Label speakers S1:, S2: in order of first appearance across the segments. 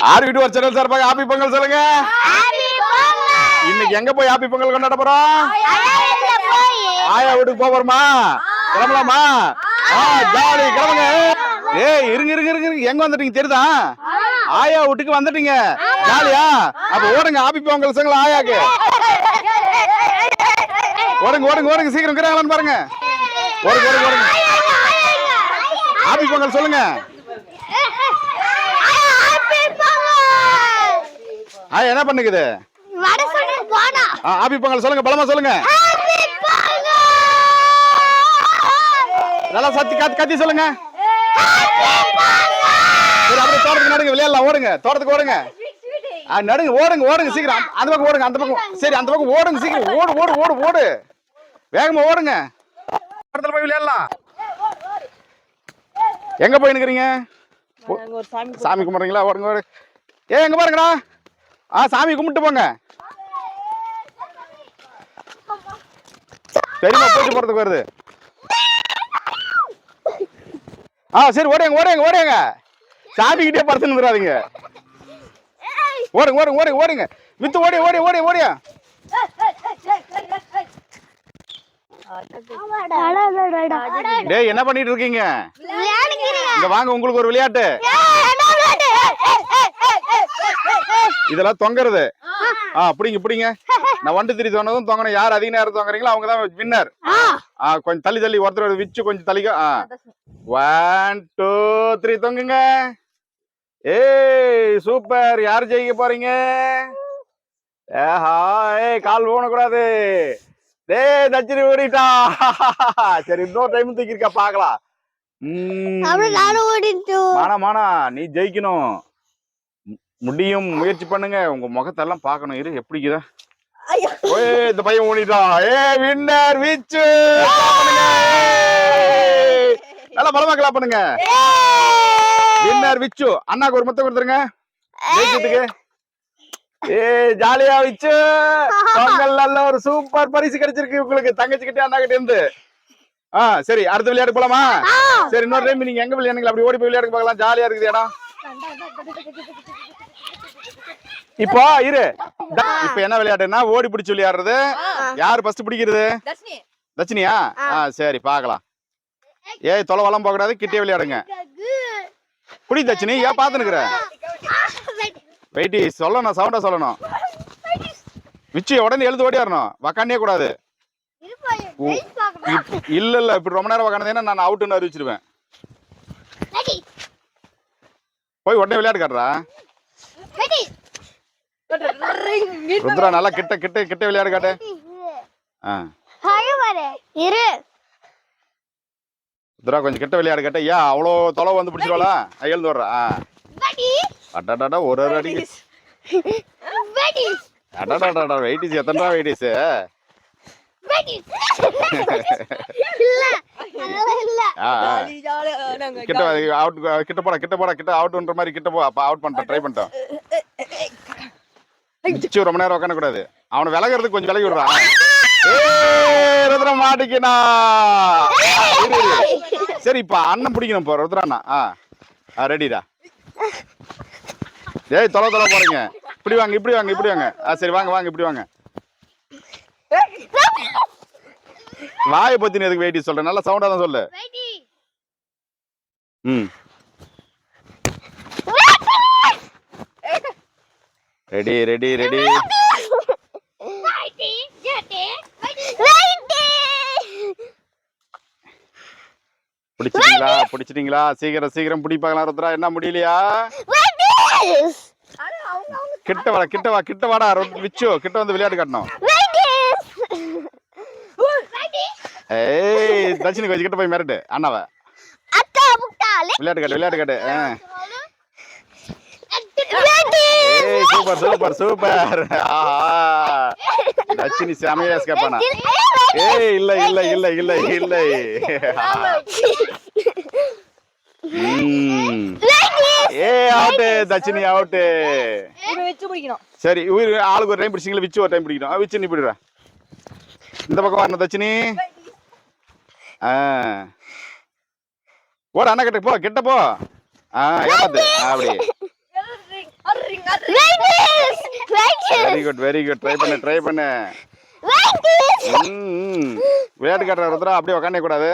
S1: ஆறு வீட்டு ஒரு சேனல் சார்பாக ஹாப்பி பொங்கல் சொல்லுங்க. இன்னைக்கு எங்க போய் ஹாப்பி பொங்கல் கொண்டாட போறோம்? ஆயா வீட்டுக்கு போறோமா? கிளம்பலாமா? ஜாலி கிளம்புங்க. ஏய் இருங்க இருங்க இருங்க, எங்க வந்துட்டீங்க தெரியுதா? ஆயா வீட்டுக்கு வந்துட்டீங்க, ஜாலியா? அப்ப ஓடுங்க ஹாப்பி பொங்கல் சொல்லுங்க ஆயாக்கு. ஓடுங்க ஓடுங்க ஓடுங்க, சீக்கிரம் இருக்கிறாங்களான்னு பாருங்க. ஓடுங்க ஓடுங்க ஓடுங்க, ஹாப்பி பொங்கல் சொல்லுங்க. ஆயா என்ன பண்ணுக்குது? ஹாப்பி பொங்கல் சொல்லுங்க, பலமா சொல்லுங்க. நல்லா சத்தி கத்தி சொல்லுங்க. சரி அப்படியே தோட்டத்துக்கு நடுங்க, விளையாடலாம். ஓடுங்க தோட்டத்துக்கு ஓடுங்க, நடுங்க ஓடுங்க ஓடுங்க சீக்கிரம். அந்த பக்கம் ஓடுங்க, அந்த பக்கம். சரி அந்த பக்கம் ஓடுங்க சீக்கிரம். ஓடு ஓடு ஓடு ஓடு, வேகமா ஓடுங்க. தோட்டத்துல போய் விளையாடலாம். எங்க போய் நிக்கிறீங்க? சாமி கும்பிடுறீங்களா? ஓடுங்க ஓடு. எங்க பாருங்கடா, சாமி கும்பிட்டு போங்க. பெரியமா போட்டு போறதுக்கு வருது. சரி ஓடுங்க ஓடுங்க ஓடுங்க, சாமிக்கிட்டே பறந்து நின்றாதீங்க. ஓடுங்க ஓடுங்க ஓடுங்க ஓடுங்க, வித்து ஓடி ஓடி ஓடி ஓடியா. டேய் என்ன பண்ணிட்டு இருக்கீங்க? இங்க வாங்க, உங்களுக்கு ஒரு விளையாட்டு. இதெல்லாம் தொங்குறது. பிடிங்க பிடிங்க. நான் 1 2 3 சொன்னதும் தொங்கணும். யார் அதிக நேரம் தொங்குறீங்களோ அவங்க தான் வின்னர். கொஞ்சம் தள்ளி தள்ளி ஒருத்தர் விச்சு கொஞ்சம் தள்ளிக்க. 1 2 3 தொங்குங்க. ஏய் சூப்பர். யார் ஜெயிக்க போறீங்க? கால் போனக்கூடாது. டேய் தச்சிரி ஓடிட்டா. சரி இன்னொரு டைம் தூக்கிருக்கா பாக்கலாம். மானா மானா நீ ஜெயிக்கணும், முடியும். முயற்சி பண்ணுங்க. உங்க முகத்தெல்லாம் பாக்கணும். இரு எப்படிக்குதா. இந்த பையன் ஓடிட்டான். வின்னர் விச்சு. நல்லா பலமா கிளாப் பண்ணுங்க. வின்னர் விச்சு. அண்ணாக்கு ஒரு முத்தம் கொடுத்துருங்க ஜெயிச்சதுக்கு. ஜாலியா விச்சு. பொங்கல் நல்ல ஒரு சூப்பர் பரிசு கிடைச்சிருக்கு உங்களுக்கு, தங்கச்சி கிட்ட அண்ணா கிட்ட இருந்து. சரி அடுத்த விளையாட்டு போலாமா? சரி இன்னொரு டைம் நீங்க எங்க விளையாடுங்க, அப்படி ஓடி போய் விளையாடுங்க பார்க்கலாம். ஜாலியா இருக்குது இடம். இப்போ இரு, இப்ப என்ன விளையாட்டுன்னா ஓடி பிடிச்சு விளையாடுறது. யாரு ஃபர்ஸ்ட் பிடிக்கிறது? தட்சினியா? சரி பாக்கலாம். தொலை வளம் போக கூடாது, கிட்டே விளையாடுங்க. பிடி தட்சினி. பாத்து நிக்கிற வெயிட்டி சொல்லணும், சவுண்டா சொல்லணும். விச்சு உடனே எழுந்து ஓடியாரணும், வக்காண்டே கூடாது. இல்ல இல்ல இப்படி ரொம்ப நேரம் வக்காண்டேன்னா நான் அவுட்டுன்னு அறிவிச்சிருவேன். போய் உடனே விளையாடு காட்டுறா. ருத்ரா நல்லா கிட்ட கிட்ட கிட்ட விளையாடு காட்டு. ருத்ரா கொஞ்சம் கிட்ட விளையாடு காட்டு. அவ்வளோ தொலை வந்து பிடிச்சிருவாளா? எழுந்து வர்றா. அடாடா ஒரு ஒரு அடி. அடாடாடா வெயிட்டிஸ் எத்தனை வெயிட்டிஸ்? கிட்ட அவுட், கிட்ட போட கிட்ட போட கிட்ட அவுட்ன்ற மாதிரி கிட்ட போ. அப்ப அவுட் பண்ணிட்டோம், ட்ரை பண்ணிட்டோம். ரொம்ப நேரம் உட்கார கூடாது. அவனை விலகிறதுக்கு கொஞ்சம் விலகி விடுறான். ருத்ரா மாட்டிக்கினா. சரி இப்ப அண்ணன் பிடிக்கணும். போ ருத்ராண்ணா. ரெடிடா. தொலை தொலை போறீங்க. இப்படி வாங்க இப்படி வாங்க இப்படி வாங்க. சரி வாங்க வாங்க இப்படி வாங்க. வாயை பத்தி எதுக்கு வெயிட்டி சொல்றேன்? நல்லா சவுண்டா தான் சொல்லு. Ready ready ready. பிடிச்சிட்டீங்களா? பிடிச்சிட்டீங்களா? சீக்கிரம் சீக்கிரம் பிடிப்பாங்களா? ருத்ரா என்ன முடியலையா? கிட்ட வா கிட்ட வா கிட்ட வாடா. விச்சு கிட்ட வந்து விளையாட்டு காட்டணும். தட்சினி கொஞ்சம் கிட்ட போய் மிரட்டு அண்ணாவை. விளையாட்டு காட்டு விளையாட்டு காட்டு. Super super super. தட்சினி செமையா எஸ்கேப் பண்ணா. இல்ல இல்ல இல்ல இல்ல இல்ல. அவுட். தட்சினி அவுட். சரி ஆளுக்கு ஒரு டைம் பிடிச்சிங்களா? விச்சு ஒரு டைம் பிடிக்கணும். விச்சு நீ பிடிடுற. இந்த பக்கம் வரணும் தட்சினி. ஓட அண்ணா கிட்ட போ, கிட்ட போ. ஏமாத்து அப்படி. வெரி குட் ட்ரை பண்ணு விளையாட்டு காட்டுற ருத்ரா அப்படியே உக்காண்டே கூடாது.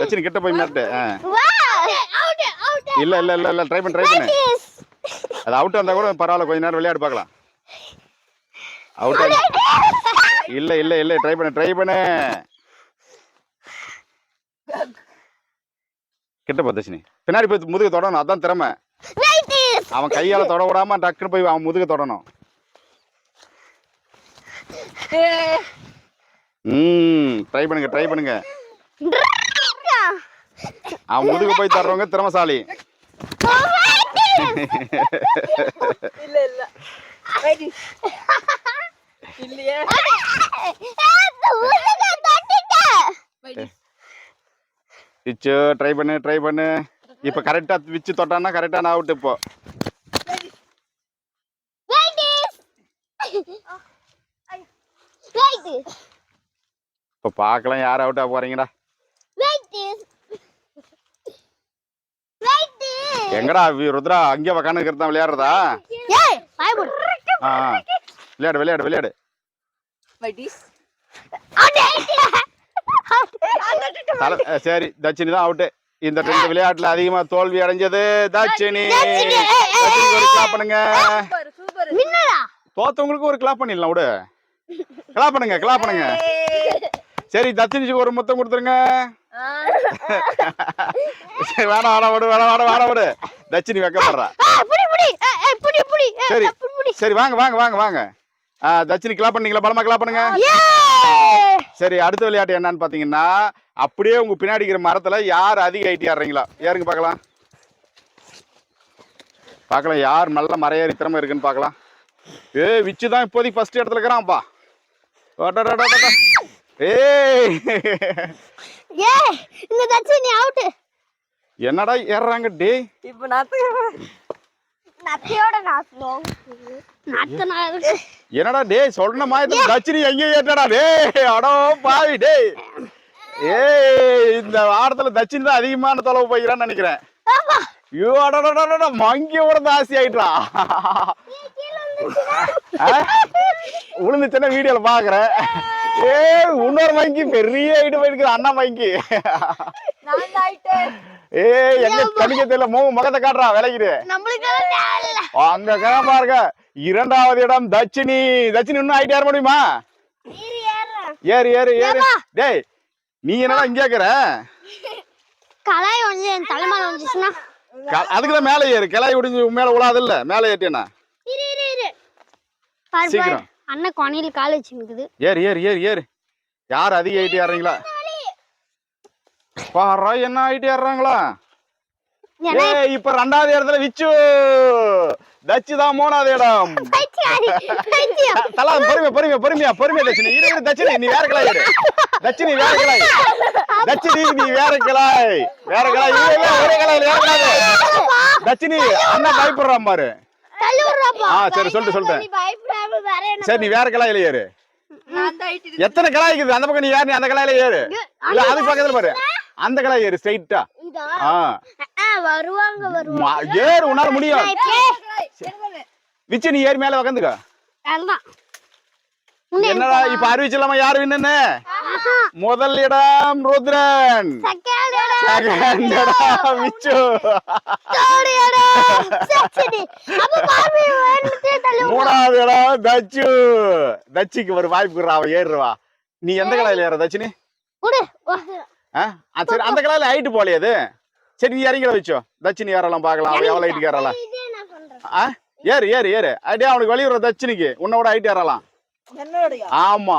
S1: தட்சினி கிட்ட போய் மிரட்டு. இல்ல ட்ரை பண்ணு. அது அவுட் வந்தா கூட பரவாயில்ல, கொஞ்ச நேரம் விளையாடு பார்க்கலாம். அவுட் இல்ல ட்ரை பண்ணு. கிட்ட போ தட்சினி, பின்னாடி போய் முதுகு தொடணும், அதான் திறமை. அவன் கையால தொட விடாம டக்குன்னு போய் அவன் முதுகு தொடணும். ட்ரை பண்ணுங்க. அவன் முதுகு போய் தர்றவங்க திறமசாலி. விச்சு ட்ரை பண்ணு. இப்ப கரெக்டா விச்சு தொட்டானா கரெக்டான அவுட். இப்போ இப்ப பாக்கலாம் யார் அவுட்டா போறீங்கடா. எங்கடா ருத்ரா அங்கே உக்காந்து இருக்கிறதா விளையாடுறதா? விளையாடு. சரி, தட்சினி தான் அவுட்டு. இந்த 2 விளையாட்டுல அதிகமா தோல்வி அடைஞ்சது தட்சினி. ஒரு கிளாப் பண்ணுங்க. தோத்தவங்களுக்கு ஒரு கிளாப் பண்ணிடலாம். விடு, கிளாப் பண்ணுங்க. சரி, தட்சினிக்கு ஒரு முத்தம் கொடுத்துருங்க. வேணாம் விடு. தட்சினி வைக்கப்படுறா. சரி வாங்க. தட்சினி கிளாப் பண்ணீங்களா? பலமா கிளாப் பண்ணுங்க. சரி, அடுத்த விளையாட்டு என்னன்னு பாத்தீங்கன்னா, அப்படியே உங்க பின்னாடி இருக்கிற மரத்துல யார் அதிக ஹைட் ஏறுறீங்களா ஏறுங்க பார்க்கலாம். யார் நல்ல மரையேறி திறமை இருக்குன்னு பார்க்கலாம். விச்சுதான் இப்போதைக்கு ஃபர்ஸ்ட் இடத்துல இருக்கிறான்ப்பா. என்னடா ஏறாங்க டே? என்னடா டே சொன்ன மாதிரி தட்சினி எங்க ஏற்றடா டே? அடோ பாவி டே. இந்த வாரத்துல தட்சினி தான் அதிகமான தொலைவு போய்கிறான்னு நினைக்கிறேன். மங்கியோட தாசி ஆயிட்டா. விழுந்துச்சுன்னா வீடியோல பாக்குறேன். இன்னொரு மங்கி பெரிய ஆயிட்டு போயிருக்கு, அண்ணா மங்கி. எங்க தனிக்க தெரியல, முகத்தை காட்டுறா விளைக்குது. அங்க பாருங்க, 2வது இடம் தட்சினி. இன்னும் ஆயிட்டு ஏற முடியுமா? ஏறு. டேய், நீ என்னடா இங்க கேக்குற? அதுக்குதான் மேல ஏறு. கிளாய் உடிஞ்சு மேல விழாது இல்ல, மேல ஏற்றினா சீக்கிரம்.
S2: அண்ணன் கொனையில கால் வச்சுக்குது.
S1: ஏறு. யார் அதிக ஐடி ஏறீங்களா பாரா? என்ன ஐடி ஏறாங்களா? இப்ப 2வது இடத்துல விச்சு. தட்சி தான் 3வது இடம். தலா பொறுமையா தட்சினி. இரு தட்சினி, நீ வேற கிளாய் இரு. தட்சினி வேற கிளாய். தட்சினி நீ வேற கிளாய். ஒரே கிளாய். தட்சினி அண்ணா பயப்படுறான் பாரு. சரி சொல்லிட்டேன். சரி, நீ வேற கிளாயில ஏறு. எத்தனை கிளாய் இருக்குது அந்த பக்கம்? நீ ஏறு, அந்த கிளாயில ஏறு. இல்ல அதுக்கு பக்கத்துல பாரு, அந்த கிளாய் ஏறு ஸ்ட்ரைட்டா. ஏறு, உன்னால முடியும். விச்சு நீ ஏறி மேல உக்காந்துக்க. என்னடா இப்ப அறிவிச்சலாமா யாரு வின்னு? முதல் இடம் ருத்ரன், செகண்ட் இடம் விச்சு, 3வது இடம் தச்சு. தச்சிக்கு ஒரு வாய்ப்பு அவ ஏறுவா. நீ எந்த கலாயில ஏற தச்சினி? சரி, அந்த கலாயில ஹைட்டு போலையாது. சரி, நீ இறங்கிட வச்சோ. தச்சினி ஏறலாம் பாக்கலாம், அவன் எவ்வளவு ஹைட்டுக்கு ஏறலாம். ஏறு. அப்படியே அவனுக்கு வழி விடுற தச்சினிக்கு உன்னோட ஹைட் ஏறலாம். ஆமா,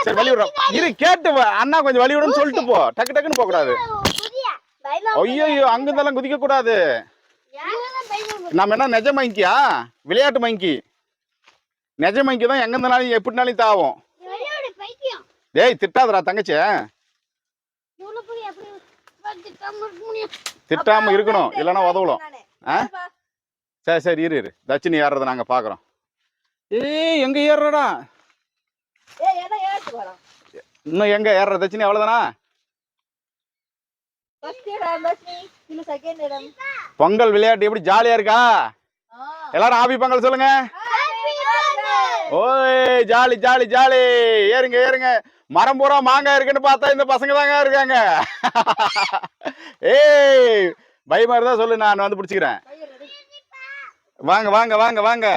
S1: சரி வழி விடுற. இரு கேட்டு அண்ணா கொஞ்சம் வழி விடுன்னு சொல்லிட்டு போ. டக்குன்னு போக கூடாது. ஐயோ, அங்கிருந்தெல்லாம் குதிக்க கூடாது. நம்ம என்ன நெஜ மங்கியா? விளையாட்டு மங்கி. நெஜ மங்கி தான் எங்க இருந்தாலும் எப்படினாலும் தாவும். டேய் திட்டாதடா தங்கச்சி. திட்டாம இருக்கணும், இல்லைன்னா உதவலாம். சரி இரு. தட்சினி ஏறுறத நாங்க பாக்குறோம். எங்க ஏறுறடா? இன்னும் எங்க ஏறுற தட்சினி? அவ்வளவுதானா?
S3: இன்னும் செகண்ட் இடம்.
S1: பொங்கல் விளையாட்டு எப்படி ஜாலியா இருக்கா? எல்லாரும் ஹாப்பி பொங்கல் சொல்லுங்க. ஓய் ஜாலி ஜாலி ஜாலி. ஏறுங்க ஏறுங்க. மரம் பூரா மாங்காய் இருக்குன்னு பார்த்தா இந்த பசங்க தாங்க இருக்காங்க. ஏய் பயமா இருந்தா சொல்லு, நான் வந்து பிடிச்சிக்கிறேன். வாங்க வாங்க வாங்க வாங்க.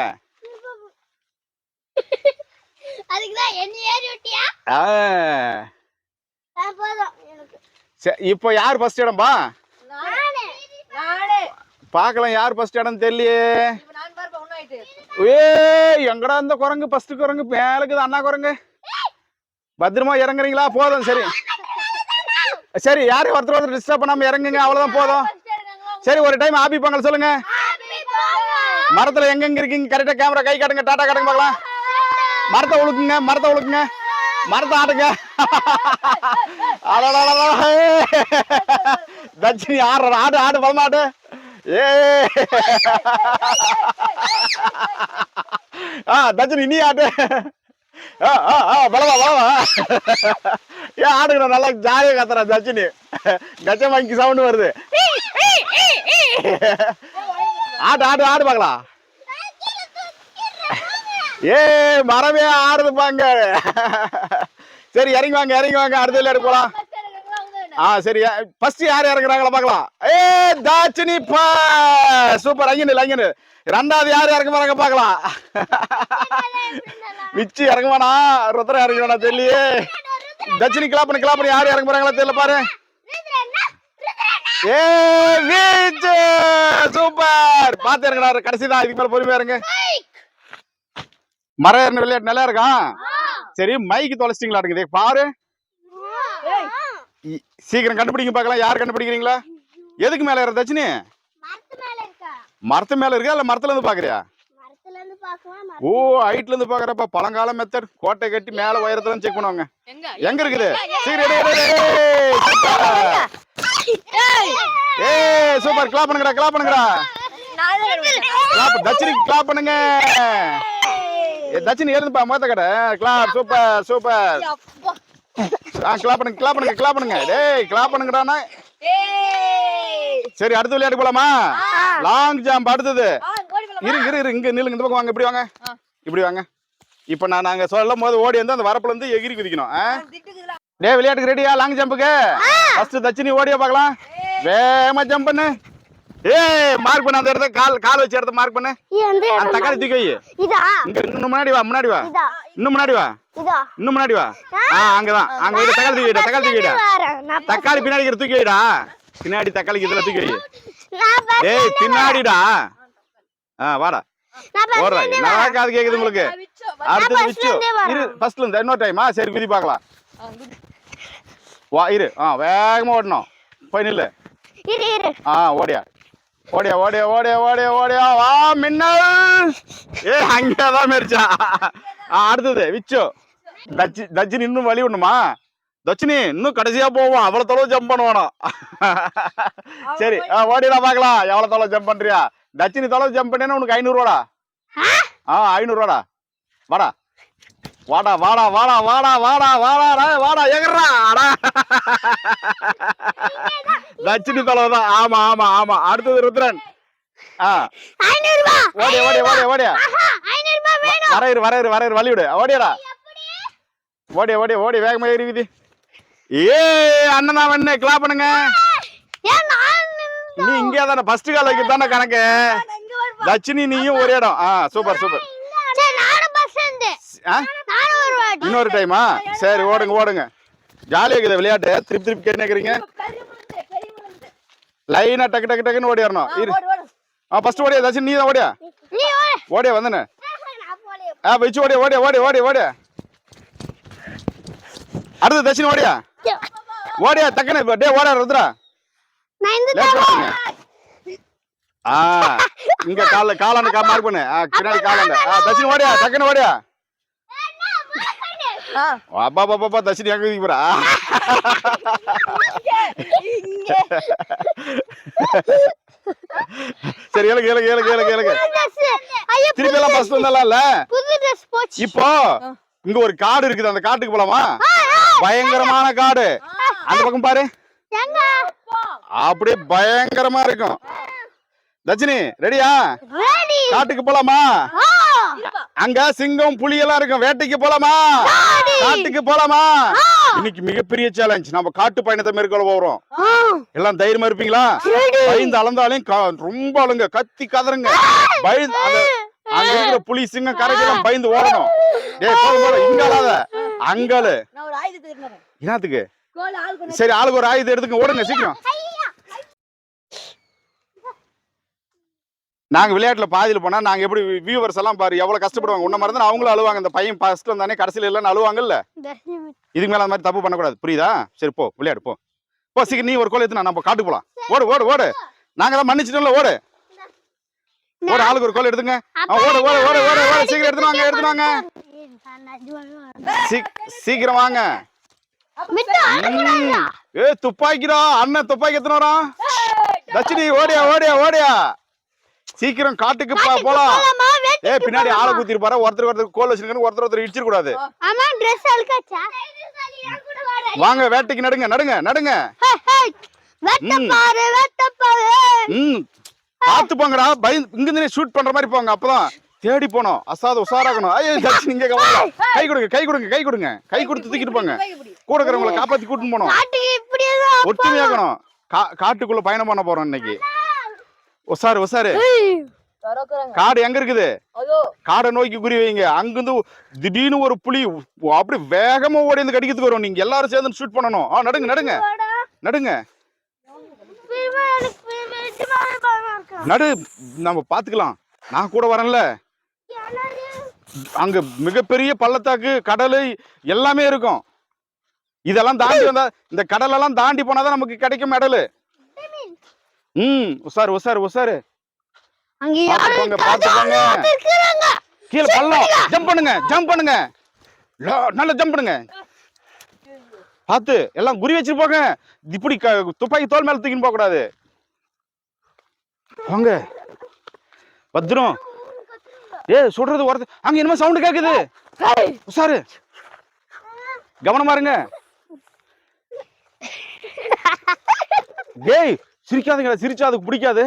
S2: அதுக்குதான் என்ன ஏறி விட்டியா? போதும் எனக்கு.
S1: இப்போ யார் ஃபர்ஸ்ட் இடம்பா?
S3: நானே.
S1: பார்க்கலாம் யார் ஃபர்ஸ்ட் இடம் தெரியலையே.
S3: இப்ப நான் பாருப்பா உன்னாயிட்டு.
S1: ஏய் எங்கடா இந்த குரங்கு? ஃபர்ஸ்ட் குரங்கு மேலுக்குது. அண்ணா குரங்கு பத்திரமா இறங்குறீங்களா? போதும் சரி சரி. யாரையும் ஒருத்தர் டிஸ்டர்ப் பண்ணாம இறங்குங்க, அவ்வளவுதான் போதும். சரி ஒரு டைம் ஹாப்பி பொங்கல் சொல்லுங்க. மரத்துல எங்கெங்க இருக்கீங்க கரெக்டா கேமரா கை காட்டுங்க, டாடா காட்டுங்க பார்க்கலாம். மரத்தை உழுக்குங்க, மரத்தை உழுக்குங்க, மரத்தை ஆடுங்க. தட்சிணி ஆடுற ஆடு ஆடு பலமாடு. ஏ தட்சிணி நீ ஆடு. பலவா பலவா. ஏன் ஆடுகிற நல்லா ஜாலியா கத்துறா தட்சிணி. கச்ச வாங்கி சவுண்ட் வருது. ஆடு ஆடு ஆடு பார்க்கலாம். ஏ மரமே ஆடுது பாங்க. சரி இறங்கி வாங்க இறங்கி வாங்க, அடுத்த விளையாடு போலாம். சரி ஃபர்ஸ்ட் யார் இறங்குறாங்களா பார்க்கலாம். ஏ தாட்சினி பா சூப்பர். அங்கன்னு அங்கன்னு. ரெண்டாவது யார் இறங்க போறாங்க பார்க்கலாம். மிச்சி இறங்குவானா ருத்ரா இறங்குவானா தெரியலையே. தட்சினி கிளாப் பண்ணி யார் இறங்க போறாங்களா தெரியல பாரு. ஏ வீச்சு சூப்பர். பாத்து இறங்குறாரு கடைசிதான். இதுக்கு மேல பொறுமையா இருங்க. மரம் ஏறின விளையாட்டு நல்லா இருக்கான். சரி மைக்கு தொலைச்சிட்டீங்களா? இருக்குது பாரு. சீக்கிரம் கண்டுபிடிங்க பார்க்கலாம். யார் கண்டுபிடிக்கிறீங்களா? எதுக்கு மேல ஏற தட்சினி? மரத்து மேல இருக்கா இல்ல மரத்துல இருந்து பாக்குறியா? ஓ ஹைட்ல இருந்து பாக்குறப்ப பழங்கால மெத்தட். கோட்டை கட்டி மேல உயரத்துல செக் பண்ணுவாங்க. எங்க இருக்குது? ஏய் சூப்பர். கிளாப் பண்ணுங்கடா கிளாப் பண்ணுங்கடா. தட்சினி கிளாப் பண்ணுங்க. தட்சினி ஏறுப்பா மொத்த கடை. Clap super super. கிளாப் பண்ணுங்க கிளாப் பண்ணுங்க கிளாப் பண்ணுங்க. டேய் கிளாப் பண்ணுங்கடானா. சரி அடுத்த விளையாட்டு போலாமா? லாங் ஜம்ப் அடுத்தது. இரு இரு இரு இங்க நில்லுங்க. இந்த பக்கம் வாங்க. இப்படி வாங்க இப்படி வாங்க. இப்ப நான் நாங்க சொல்லும் போது ஓடி வந்து அந்த வரப்புல இருந்து எகிரி குதிக்கணும். டே விளையாட்டுக்கு ரெடியா? லாங் ஜம்புக்கு ஃபர்ஸ்ட் தட்சினி ஓடியா பார்க்கலாம். வேகமா ஜம்ப் பண்ணு. ஏய் மார்க் பண்ணு. அந்த இடத்துல கால் கால் வச்ச இடத்துல மார்க் பண்ணு. அந்த தக்காளி தூக்கி வை. இங்க இன்னும் முன்னாடி வா முன்னாடி வா. இன்னும் முன்னாடி வா இன்னும் முன்னாடி வா. அங்கதான் அங்க போய் தக்காளி தூக்கி வைடா. தக்காளி தூக்கி வைடா. தக்காளி பின்னாடி தூக்கி வைடா. பின்னாடி தக்காளிக்கு இதுல தூக்கி வை. டேய் பின்னாடிடா. வாடா ஓடுறா. நல்லா காது கேக்குது உங்களுக்கு. அடுத்தது விச்சு இரு. ஃபர்ஸ்ட்ல இருந்து இன்னொரு டைமா. சரி குதி பார்க்கலாம். வா இரு. வேகமா ஓடணும். போய் நில்லு. ஓடியா ஓடியா ஓடியா ஓடியா ஓடியா ஓடியா. வா மின்னல். ஏ அங்கதான் மெரிச்சா. அடுத்தது விச்சு. தட்சினி இன்னும் வழி விடணுமா? தட்சினி இன்னும் கடைசியா போவோம். அவ்வளவு தொலைவு ஜம்ப் பண்ணுவானோ. சரி ஓடிடா பாக்கலாம். எவ்வளவு தொலைவு ஜம்ப் பண்றியா? தட்சினி தொலைவு ஜம்ப் பண்ணேன்னா உனக்கு 500 ரூபாடா. 500 ரூபாடா. வாடா வாடா வாடா வாடா வாடா வாடா வாடா வாடா எகறா. தட்சினி தொலைவுதான். ஆமா ஆமா ஆமா. அடுத்தது ருத்ரன். ஓடியா ஓடியா ஓடியா ஓடியா. வரையிரு வரையிரு வரையிரு வழி விடு. ஓடியாடா ஓடியா ஓடியா ஓடி வேகமா ஏறி விதி. ஏ அண்ணனா வண்ணே கிளாப் பண்ணுங்க. நீ இங்கே தானே ஃபர்ஸ்ட் கால் வைக்க தானே கணக்கு. தட்சினி நீயும் ஒரே இடம். Super super. இன்னொரு டைமா? சரி ஓடுங்க ஓடுங்க. ஜாலியா இருக்குது விளையாட்டு. திருப்பி திருப்பி கேட்டுக்கிறீங்க. லைனா டக்கு டக்கு டக்குன்னு ஓடிடணும். இரு ஃபர்ஸ்ட் ஓடியா. தட்சினி நீ தான் ஓடியா ஓடியா வந்தனே. வச்சு ஓடியா ஓடியா ஓடியா ஓடியா ஓடியா. அடுத்து தட்சினி ஓடியா ஓடியா டக்குன்னு. டே ஓட ருத்ரா. இங்க கால காலான மார்க் பண்ணு. பின்னாடி காலாண்ட. தட்சினி ஓடியா டக்குன்னு ஓடியா. அப்பா பாப்பா தட்சினி எங்க குதிக்க போறா? சரி ஏழுங்க ஏழுங்க ஏழுங்க ஏழுங்க ஏழுங்க. திருப்பி எல்லாம் பஸ் வந்தால. இப்போ இங்க ஒரு காடு இருக்குது. அந்த காட்டுக்கு போலாமா? பயங்கரமான காடு. அந்த பக்கம் பாரு.
S2: எங்க
S1: அப்படியே பயங்கரமா இருக்கும். தட்சினி ரெடியா?
S2: ரெடி
S1: காட்டுக்கு போலாமா?
S3: இருப்பா.
S1: அங்க சிங்கம் புலி எல்லாம் இருக்கும். வேட்டைக்கு போலாமா? காட்டுக்கு போலாமா? இன்னைக்கு மிகப்பெரிய சேலஞ்ச். நம்ம காட்டு பயணத்தை மேற்கொள்ள போறோம். எல்லாம் தைரியமா இருப்பீங்களா? பயந்து அளந்தாலும் ரொம்ப அழுங்க, கத்தி கதறுங்க. பயந்து அங்க இருக்கிற புலி சிங்கம் கரைக்கெல்லாம் பயந்து ஓடணும். டேய் போதும் போதும், இங்க அழாத, அங்கலு.
S3: நான் ஒரு ஆயுதத்தை எடுத்துட்டு வரேன்.
S1: என்னத்துக்கு?
S3: கோல் ஆளுக்கு ஒண்ணு.
S1: சரி, ஆளுக்கு ஒரு ஆயுதம் எடுத்துங்க, ஓடுங்க சீக்கிரம். நாங்க விளையாட்டுல பாதியில போனா நாங்க எப்படி வியூவர்ஸ் எல்லாம் பாரு எவ்வளவு கஷ்டப்படுவாங்க. உன்ன மாதிரி தான் அவங்களும் அழுவாங்க. இந்த பையன் ஃபர்ஸ்ட் வந்தானே கடைசியில இல்லன்னு அழுவாங்கல்ல. இதுக்கு மேல அந்த மாதிரி தப்பு பண்ணக்கூடாது, புரியுதா? சரி போ விளையாடு, போ போ சீக்கிரம். நீ ஒரு கோல் எடுத்து நம்ம காட்டுக்கு போலாம். ஓடு ஓடு ஓடு, நாங்க தான் மன்னிச்சிட்டோம்ல. ஓடு ஓடு, ஆளுக்கு ஒரு கோல் எடுத்துங்க. ஓடு ஓடு ஓடு ஓடு ஓடு, சீக்கிரம் எடுத்துனாங்க எடுத்துனாங்க. சீக்கிரம் வாங்க. துப்பாக்கிடா, அண்ணன் துப்பாக்கி எத்தனை வரும்? தட்சினி ஓடியா ஓடியா ஓடியா, சீக்கிரம் காட்டுக்கு போலாம். பின்னாடி ஆளை குத்திருப்பாரு. ஒருத்தர் கோல் வச்சிருக்கணும், ஒருத்தர் இடிச்சிட கூடாது. வாங்க வேட்டைக்கு நடுங்க நடுங்க நடுங்க. பாத்து போங்கடா, இங்க இருந்து ஷூட் பண்ற மாதிரி போங்க. அப்பதான் தேடி போனோம், அசாத உசாராகணும். ஐயோ தட்சினி இங்க கை கொடுங்க கை கொடுங்க கை கொடுங்க, கை கொடுத்து தூக்கிட்டு போங்க. கூட இருக்கிறவங்களை காப்பாத்தி கூட்டிட்டு போனோம். ஒற்றுமையாகணும். காட்டுக்குள்ள பயணம் பண்ண போறோம் இன்னைக்கு. உசாரு உசாரு. காடு எங்க இருக்குது? காடை நோக்கி குறி வைங்க. அங்கிருந்து திடீர்னு ஒரு புலி அப்படி வேகமா ஓடி வந்து கடிக்கிறதுக்கு வரும். நீங்க எல்லாரும் சேர்ந்து ஷூட் பண்ணணும். நடுங்க நடுங்க நடுங்க நடு, நம்ம பாத்துக்கலாம். நான் கூட வரேன்ல. அங்க மிகப்பெரிய பள்ளத்தாக்கு, கடல் எல்லாமே இருக்கும். இதெல்லாம் தாண்டி வந்தா, இந்த கடலெல்லாம் தாண்டி போனாதான் நமக்கு கிடைக்கும் மெடலு. உசாரு உசாரு உசாரு. கீழே பள்ளம், ஜம்ப் பண்ணுங்க ஜம்ப் பண்ணுங்க, நல்லா ஜம்ப் பண்ணுங்க. பாத்து எல்லாம் குறி வச்சிட்டு போங்க. இப்படி துப்பாக்கி தோல் மேல தூக்கின்னு போக கூடாது. வாங்க பத்திரம். சுடுறது ஒருத்தர் அங்க என்னமோ சவுண்ட் கேக்குது. உசாரு, கவனமா இருங்க. டேய் சிரிக்காதீங்க, சிரிச்சா அதுக்கு பிடிக்காது.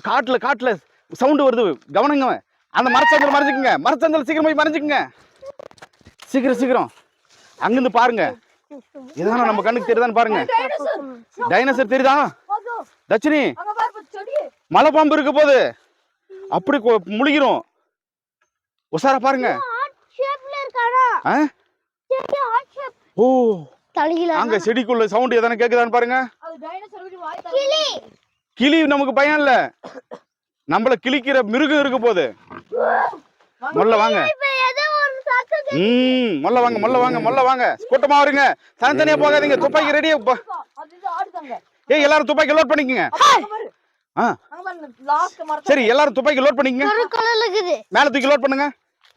S1: காட்டுல காட்டுல சவுண்ட் வருது, கவனிங்க. அந்த மரச்சந்தில மறைஞ்சுக்குங்க, மரச்சந்தில சீக்கிரம் போய் மறைஞ்சுக்குங்க. சீக்கிரம் சீக்கிரம். அங்கிருந்து பாருங்க, இதான நம்ம கண்ணுக்கு தெரியுதான்னு பாருங்க. டைனோசர் தெரியுதா? தட்சினி மலை பாம்பு இருக்க போது அப்படி முழுகிரும். உசாரா பாருங்க. ஓ அங்க செடிக்குள்ள சவுண்ட் எதான கேக்குதான்னு பாருங்க. கிளி நமக்கு பயம் இல்ல, நம்மள கிளிக்கிற மிருகம் இருக்க போது. மொல்ல வாங்க, மொல்ல வாங்க மொல்ல வாங்க மொல்ல வாங்க. கூட்டமா வருங்க, தனித்தனியா போகாதீங்க. துப்பாக்கி ரெடியா. ஏய் எல்லாரும் துப்பாக்கி லோட் பண்ணிக்கங்க. சரி எல்லாரும் துப்பாக்கி லோட் பண்ணிக்கங்க. மேல தூக்கி லோட் பண்ணுங்க.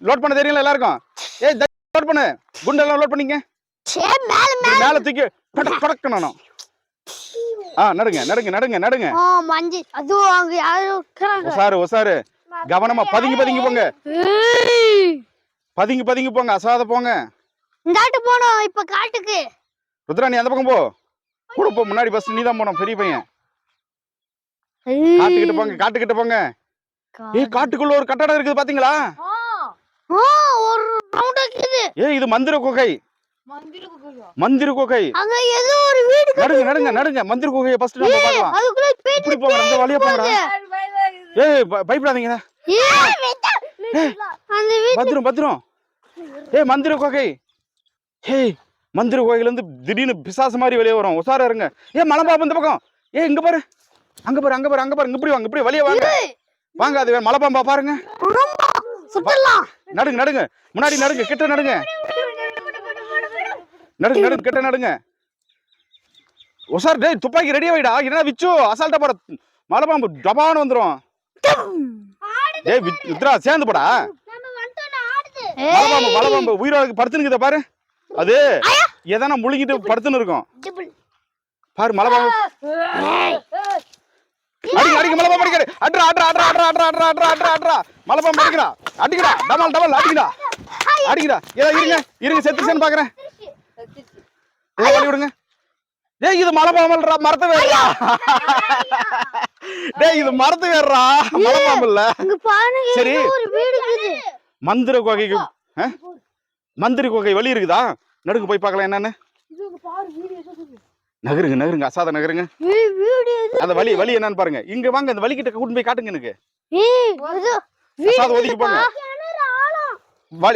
S1: லோட் பண்ண தெரியல எல்லாருக்கும்? ஏய் லோட் பண்ணு, குண்டெல்லாம் லோட் பண்ணிக்கங்க. மேல தூக்கி படக்கணும். நடுங்க நடுங்க நடுங்க நடுங்க. உசாரு உசாரு, கவனமா பதுங்கி பதுங்கி போங்க. பதுங்கி பதுங்கி போங்க, அசாத போங்க.
S2: போனோம் இப்ப காட்டுக்கு.
S1: ருத்ரா நீ அந்த பக்கம் போ, கூட போ. முன்னாடி பஸ் நீ தான் போனோம், பெரிய பையன். காட்டுக்கிட்ட போங்க காட்டுக்கிட்ட போங்க. காட்டுக்குள்ள ஒரு கட்டடம் இருக்குது பாத்தீங்களா? இது மந்திர குகை. மந்திர குகை. நடுங்க நடுங்க நடுங்க. மந்திர குகையை ஃபர்ஸ்ட் நம்ம பார்க்கலாம். இப்படி போங்க, அந்த வழியா போங்கடா. பயப்படாதீங்க. பத்திரம் பத்திரம். மந்திர குகை. மந்திர குகையில இருந்து திடீர்னு பிசாசு மாதிரி வெளியே வரும். உசாரா இருங்க. மலைப்பாம்பு இந்த பக்கம். இங்க பாரு, அங்க பாரு அங்க பாரு அங்க பாரு. இப்படி வாங்க, இப்படி வெளியே வாங்க வாங்க. அது மலைப்பாம்பா பாருங்க. நடுங்க நடுங்க, முன்னாடி நடுங்க, கிட்ட நடுங்க. நடுங்க நடுங்க, கிட்ட நடுங்க. உசார் டேய், துப்பாக்கி ரெடியா வைடா. என்ன விச்சு அசால்ட்டா போற, மலைப்பாம்பு டபான்னு வந்துரும். டேய் வித்ரா சேர்ந்து போடா. மலைப்பாம்பு மலைப்பாம்பு உயிரோடு படுத்துனுக்குத பாரு. அது எதனா முழுங்கிட்டு படுத்துன்னு இருக்கும் பாரு. மலைப்பாம்பு அடிக்க அடிக்க, மலைப்பாம்பு அடிக்க. அட்ரா அட்ரா அட்ரா அட்ரா அட்ரா அட்ரா அட்ரா அட்ரா அட்ரா. மலைப்பாம்பு அடிக்கடா அடிக்கடா, டபுள் டபுள் அடிக்கடா அடிக்கடா. இருங்க இருங்க, செத்துச்சேன்னு பாக்குறேன். இதை வழி விடுங்க. டேய் இது மலை பாம்பல்றா, மரத்து வேறா. டேய் இது மரத்து வேறா, மலை பாம்பு இல்ல.
S2: இங்க பாருங்க
S1: சரி.
S2: ஏதோ ஒரு வீடு இருக்குது.
S1: மந்திர குகைக்கு மந்திர குகை வழி இருக்குதா? நடுக்கு போய் பார்க்கலாம் என்னன்னு. நகருங்க நகருங்க, அசாத நகருங்க.
S2: வீடு எது?
S1: அந்த வழி என்னன்னு பாருங்க. இங்க வாங்க, அந்த வழி கிட்ட கூட்டிட்டு போய் காட்டுங்க எனக்கு.
S2: ஏதோ
S1: அசாத ஒதுக்கி போங்க.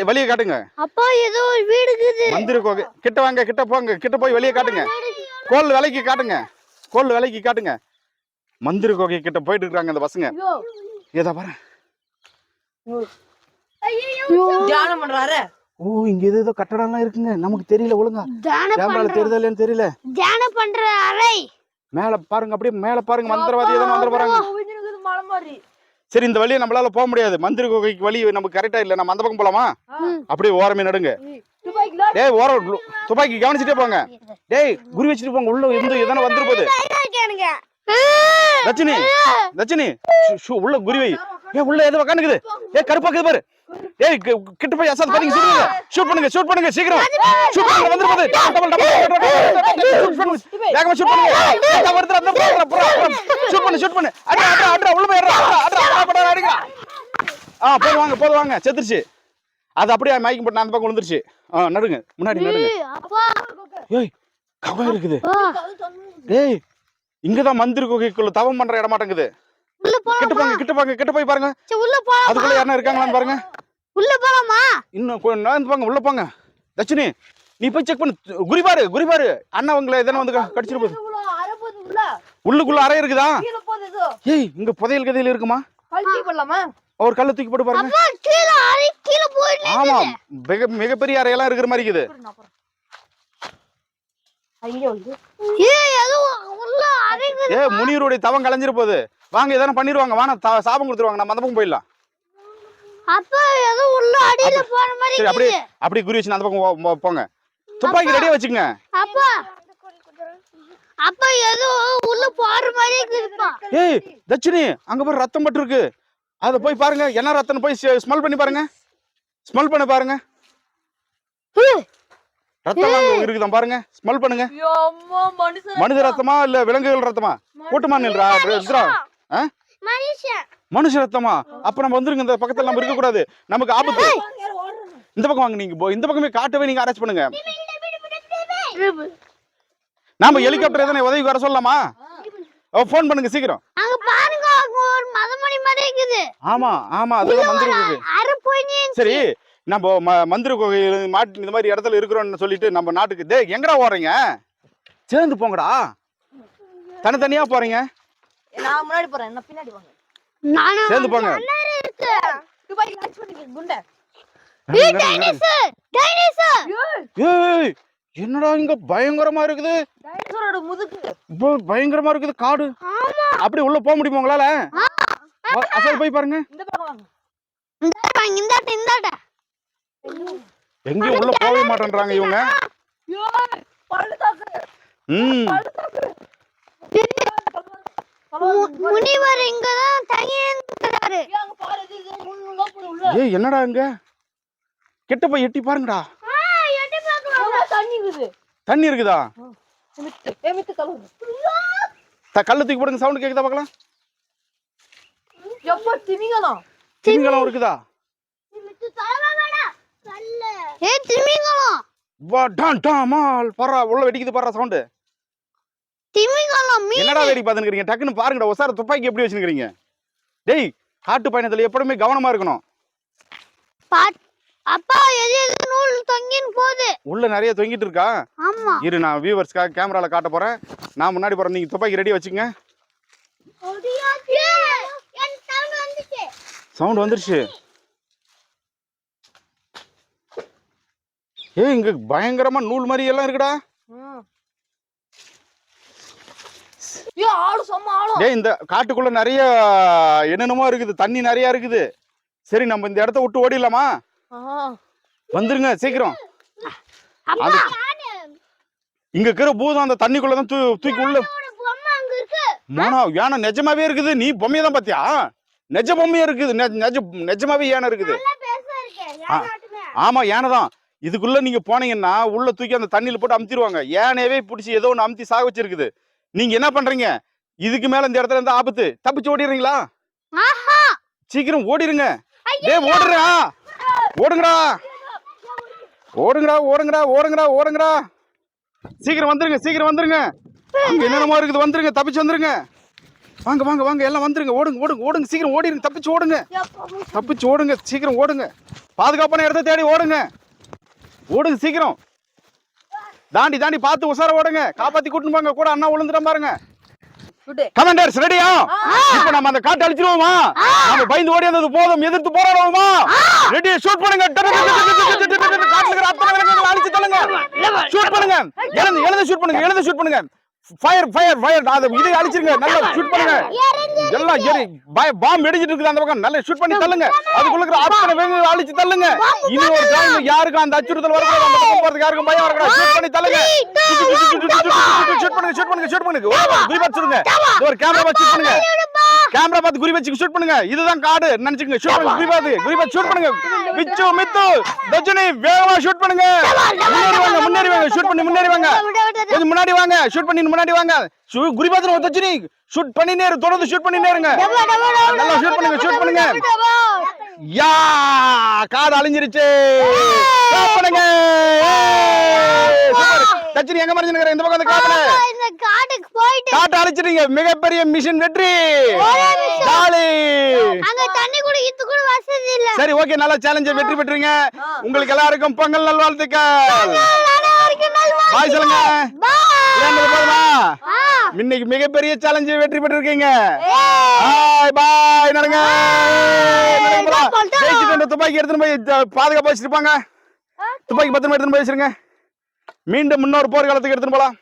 S1: வழியை காட்டுங்க.
S2: அப்பா ஏதோ ஒரு வீடு இருக்குது.
S1: மந்திர குகை கிட்ட வாங்க, கிட்ட போங்க, கிட்ட போய் வெளியே காட்டுங்க. கோல் விலைக்கு காட்டுங்க, கோல் விலைக்கு காட்டுங்க. மந்திர குகை கிட்ட போயிட்டு இருக்காங்க அந்த பசங்க. ஏதா பாரு.
S3: தியானம் பண்றாரு.
S1: ஓ இங்க ஏதோ கட்டடம்லாம் இருக்குங்க, நமக்கு தெரியல ஒழுங்கா.
S2: தியானம்
S1: கேமரால தெரியுதா இல்லையான்னு தெரியல.
S2: தியானம் பண்ற அறை.
S1: மேல பாருங்க, அப்படியே மேல பாருங்க. மந்திரவாதி ஏதோ வந்துட போறாங்க.
S3: மலை மாதிரி.
S1: சரி இந்த வழியை நம்மளால போக முடியாது. மந்திர குகைக்கு வழி நமக்கு கரெக்டா இல்ல. நம்ம அந்த பக்கம் போலாமா? அப்படியே ஓரமே நடுங்க. டேய் ஓரம் துப்பாக்கி கவனிச்சுட்டே போங்க. டேய் குறி வச்சுட்டு போங்க. உள்ள இருந்து எதனா வந்துரு போகுது. ரஜினி ரஜினி உள்ள குறி வை. ஏ உள்ள ஏதோ உட்காந்துக்குது. ஏ கருப்பாக்குது பாரு. ஏய் கிட்ட போய் அசாத் பாத்தீங்க. ஷூட் பண்ணுங்க சீக்கிரம். ஷூட் பண்ணுங்க, வந்துரு போகுது. டபுள் ஷூட் பண்ணுங்க, வேகமா ஷூட் பண்ணுங்க. அந்த வருது அந்த போறா. ஷூட் பண்ணு. அட்ரா உள்ள போய் அட்ரா அடிங்க. போடுவாங்க செத்துருச்சு. அது அப்படியே மைக்கிங் போட்டு அந்த பக்கம் விழுந்துருச்சு. நடுங்க, முன்னாடி நடுங்க.
S2: அப்பா
S1: ஏய் கவலை இருக்குது. டேய் இங்கதான் மந்திர குகைக்குள்ள தவம் பண்ற இடம் மாட்டேங்குது.
S2: உள்ள போலாம்.
S1: கிட்ட போய் பாருங்க.
S2: உள்ள போலாம்.
S1: அதுக்குள்ள யாரா இருக்காங்களான்னு பாருங்க.
S2: உள்ள போலாமா?
S1: இன்னும் போங்க, உள்ள போங்க. தட்சினி நீ போய் செக் பண்ணு. குறி பாரு. அண்ணா உங்களை எதனா வந்து கடிச்சிட்டு போகுது. உள்ளுக்குள்ள அறை இருக்குதா? ஏய் இங்க புதையல் கதையில இருக்குமா? ஒரு கல்ல தூக்கி போட்டு பாருங்க.
S2: அப்பா கீழ போயிடு.
S1: ஆமா மிகப்பெரிய அறையெல்லாம் இருக்கிற மாதிரி இருக்குது.
S2: ஏய் அது உள்ள அறை இருக்குது.
S1: ஏய் முனியருடைய தவம் கலைஞ்சிர போகுது. வாங்க எதனா பண்ணிடுவாங்க. வாங்க சாபம் கொடுத்துருவாங்க. நம்ம அந்த பக்கம் போயிடலாம்.
S2: அப்பா ஏதோ உள்ள அடியில போற மாதிரி
S1: சரி அப்படியே குறி வச்சு அந்த பக்கம் போங்க. துப்பாக்கி ரெடியா வச்சுக்கங்க.
S2: அப்பா ஏதோ உள்ள போற மாதிரி இருக்குப்பா.
S1: ஏய் தட்சினி அங்க பாரு, ரத்தம் பட்டு இருக்கு. அத போய் பாருங்க. என்ன ரத்தம் போய் ஸ்மெல் பண்ணி பாருங்க. ரத்தம் இருக்குதான் பாருங்க. ஸ்மெல் பண்ணுங்க. மனித ரத்தமா இல்ல விலங்குகள் ரத்தமா? கூட்டமா நில்றா. மனுஷ ரத்தமா? அப்ப நம்ம வந்துருங்க. இந்த பக்கத்துல நம்ம இருக்க கூடாது, நமக்கு ஆபத்து. இந்த பக்கம் வாங்க. நீங்க இந்த பக்கமே காட்டவே நீங்க அரெஸ்ட் பண்ணுங்க. நாம ஹெலிகாப்டர் எதனா உதவி வர சொல்லலாமா? போன் பண்ணுங்க சீக்கிரம்.
S2: அங்க பாருங்க, அங்க ஒரு மதமணி மாதிரி இருக்குது.
S1: ஆமா அதுதான் மந்திர குகை.
S2: அரை போயினே.
S1: சரி நம்ம மந்திர குகையில மாட்டி இந்த மாதிரி இடத்துல இருக்கிறோம்னு சொல்லிட்டு நம்ம நாட்டுக்கு டேய் எங்கடா ஓடுறீங்க? சேர்ந்து போங்கடா. தனித்தனியா போறீங்க.
S3: நான் முன்னாடி போறேன், என்ன பின்னாடி வாங்க.
S2: நானா
S1: சேர்ந்து போங்க.
S3: துபாய் லஞ்ச் பண்ணிக்க குண்ட.
S2: ஏய் டைனோசர்.
S1: ஏய் என்னடா இங்க பயங்கரமா இருக்குது.
S3: டைனோசரோட முதுகு
S1: பயங்கரமா இருக்குது காடு.
S2: ஆமா.
S1: அப்படி உள்ள போக முடியுமா உங்களால? அசல் போய் பாருங்க.
S3: இந்த பக்கம் வாங்க.
S2: இந்தாட்ட
S1: எங்கேயும் உள்ள போகவே மாட்டேன்றாங்க இவங்க.
S2: முனிவர் இங்கதான் தங்கி இருந்தாரு.
S1: ஏய் என்னடா இங்க கிட்ட போய் எட்டி பாருங்கடா. தண்ணி இருக்குதா? கல்ல தூக்கி போடுங்க. சவுண்ட் கேக்குதா பாக்கலாம்? திமிங்கலம் இருக்குதா? உள்ள வெடிக்குது பாரு சவுண்ட். என்னடா வேடி பாத்துக்கிறீங்க? டக்குன்னு பாருங்கடா. ஒசார துப்பாக்கி எப்படி வச்சுக்கிறீங்க? டேய் காட்டு பயணத்துல எப்பவுமே கவனமா இருக்கணும்.
S2: அப்பா எது நூல் தொங்கின்னு போகுது.
S1: உள்ள நிறைய தொங்கிட்டு இருக்கா?
S2: ஆமா.
S1: இரு நான் வியூவர்ஸ்க்காக கேமரால காட்ட போறேன். நான் முன்னாடி போறேன், நீங்க துப்பாக்கி ரெடி வச்சுங்க. சவுண்ட் வந்துருச்சு. ஏய் இங்க பயங்கரமா நூல் மாதிரி எல்லாம் இருக்குடா. டேய் இந்த காட்டுக்குள்ள நிறைய என்னென்னமோ இருக்குது. தண்ணி நிறைய இருக்குது. சரி நம்ம இந்த இடத்த விட்டு ஓடிடலாமா? வந்துருங்க சீக்கிரம். இங்க இருக்கிற பூதம் அந்த தண்ணிக்குள்ளதான் தூக்கி உள்ள. யானை நிஜமாவே இருக்குது. நீ பொம்மையை தான் பாத்தியா? நெஜ பொம்மையா இருக்குது. நிஜமாவே யானை இருக்குது. ஆமா யானை தான். இதுக்குள்ள நீங்க போனீங்கன்னா உள்ள தூக்கி அந்த தண்ணியில போட்டு அமுத்திடுவாங்க. ஏனவே பிடிச்சி ஏதோ ஒன்று அமுத்தி சாக வச்சிருக்குது. நீங்க என்ன பண்றீங்க? இதுக்கு மேல இந்த இடத்துல இருந்து ஆபத்து, தப்பிச்சு ஓடிடுறீங்களா? சீக்கிரம் ஓடிடுங்க. டேய் ஓடுறா, ஓடுங்கடா ஓடுங்கடா ஓடுங்கடா ஓடுங்கடா ஓடுங்கடா. சீக்கிரம் வந்துருங்க, சீக்கிரம் வந்துருங்க. அங்க என்னென்னமோ இருக்குது, வந்துருங்க, தப்பிச்சு வந்துருங்க. வாங்க வாங்க வாங்க, எல்லாம் வந்துருங்க. ஓடுங்க ஓடுங்க ஓடுங்க, சீக்கிரம் ஓடிடுங்க, தப்பிச்சு ஓடுங்க, தப்பிச்சு ஓடுங்க, சீக்கிரம் ஓடுங்க. பாதுகாப்பான இடத்த தேடி ஓடுங்க, ஓடுங்க சீக்கிரம். தாண்டி தாண்டி பார்த்து உசார ஓடுங்க. காப்பாத்தி கூட்டிட்டு போங்க. கூட அண்ணா விழுந்துட பாருங்க. கமாண்டர்ஸ் ரெடியா? இப்போ நம்ம அந்த காட்டை அழிச்சிருவோமா? நம்ம பயந்து ஓடி வந்தது போதும், எதிர்த்து போராடுவோமா? ரெடி, ஷூட் பண்ணுங்க. காட்டுல இருக்கிற அத்தனை விலங்குகளை அழிச்சு தள்ளுங்க. ஷூட் பண்ணுங்க. எழுந்து ஷூட் பண்ணுங்க, எழுந்து ஷூட் பண்ணுங்க. ஃபயர் ஃபயர் ஃபயர், அது இதை அழிச்சிருங்க. நல்லா ஷூட் பண்ணுங்க. எல்லாம் எரி பாம்பு வெடிச்சிட்டு இருக்குது அந்த பக்கம். நல்லா ஷூட் பண்ணி தள்ளுங்க. அதுக்குள்ள இருக்கிற அத்தனை விலங்குகளை அழிச்சு தள்ளுங்க. இனி ஒரு டைம் யாருக்கும் அந்த அச்சுறுத்தல் வரக்கூடாது. அந்த பக்கம் போறதுக்கு யாருக்கும் பயம் வரக்கூடாது. ஷூட் பண்ணி தள்ளுங்க. ஷூட் பண்ணுங்க, ஷூட் பண்ணுங்க, ஷூட் பண்ணுங்க. குறி வச்சிருங்க. ஒரு கேமரா வச்சு ஷூட் பண்ணுங்க. கேமரா பார்த்து குறி வச்சு ஷூட் பண்ணுங்க. இதுதான் காடு நினைச்சுங்க. ஷூட் பண்ணுங்க, குறி பார்த்து ஷூட் பண்ணுங்க. விச்சு மித்து தஜினி வேகமா ஷூட் பண்ணுங்க. முன்னேறி வாங்க, முன்னேறி வாங்க. ஷூட் பண்ணி முன்னேறி வாங்க. கொஞ்சம் முன்னாடி வாங்க. ஷூட் பண்ணி முன்னாடி வாங்க. குறி பார்த்து தஜினி ஷூட் பண்ணி நேரு, தொடர்ந்து ஷூட் பண்ணி நேருங்க. நல்லா ஷூட் பண்ணுங்க, ஷூட் பண்ணுங்க. யா, காடு அழிஞ்சிருச்சு. ஸ்டாப் பண்ணுங்க. சூப்பர். தஜினி எங்க மறைஞ்சிருக்கீங்க? இந்த பக்கம் வந்து காட்டுங்க.
S2: இந்த காட்டுக்கு போயிட்டு
S1: காட்டை அழிச்சிட்டீங்க. மிகப்பெரிய மிஷன் வெற்றி. காளி
S2: அங்க தண்ணி குடிக்கிறது கூட வசதி இல்ல.
S1: சரி, ஓகே, நல்ல சேலஞ்சை வெற்றி பெற்றீங்க. உங்களுக்கு எல்லாருக்கும் பொங்கல் நல்வாழ்த்துக்கள். பாய் சொல்லுங்க. போதுமா? இன்னைக்கு மிகப்பெரிய சேலஞ்சை வெற்றி பெற்றிருக்கீங்க. பாய் பாய். நடங்க. துப்பாக்கி எடுத்துன்னு போய் பாதுகாப்பா வச்சிருப்பாங்க. துப்பாக்கி பத்திரமா எடுத்துன்னு போய் வச்சிருங்க. மீண்டும் இன்னொரு போர்க்காலத்துக்கு எடுத்துன்னு போலாம்.